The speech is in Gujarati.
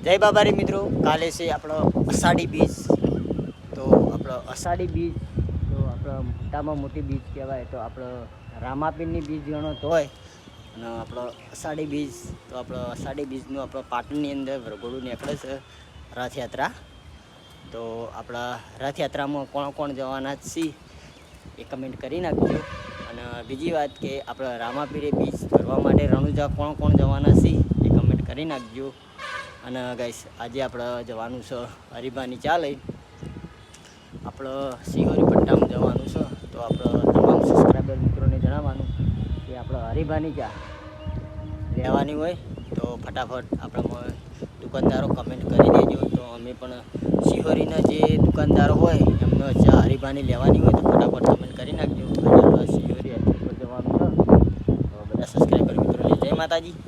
જય બાબારી મિત્રો, કાલે છે આપણો અષાઢી બીજ. તો આપણો અષાઢી બીજ તો આપણો મોટામાં મોટી બીજ કહેવાય. તો આપણો રામાપીરની બીજ ગણો તોય અને આપણો અષાઢી બીજ. તો આપણો અષાઢી બીજનું આપણો પાટણની અંદર વરઘોડું નીકળે છે, રથયાત્રા. તો આપણા રથયાત્રામાં કોણ કોણ જવાના છીએ એ કમેન્ટ કરી નાખજો. અને બીજી વાત કે આપણા રામાપીરે બીજ ભરવા માટે રણુજા કોણ કોણ જવાના છીએ એ કમેન્ટ કરી નાખજો. અને ગાઈસ આજે આપણે જવાનું છે હરિભાની ચા લઈ, આપણે સિહોરી પટ્ટામાં જવાનું છે. તો આપણે તમામ સબસ્ક્રાઈબર મિત્રોને જણાવવાનું કે આપણે હરિભાની ચા લેવાની હોય તો ફટાફટ આપણે દુકાનદારો કમેન્ટ કરી દેજો. તો અમે પણ સિહોરીના જે દુકાનદારો હોય એમને ચા હરિભાની લેવાની હોય તો ફટાફટ કમેન્ટ કરી નાખજો. અને આપણે સિહોરી હરિ પર જવાનું છે. તો બધા સબસ્ક્રાઈબર મિત્રોને જય માતાજી.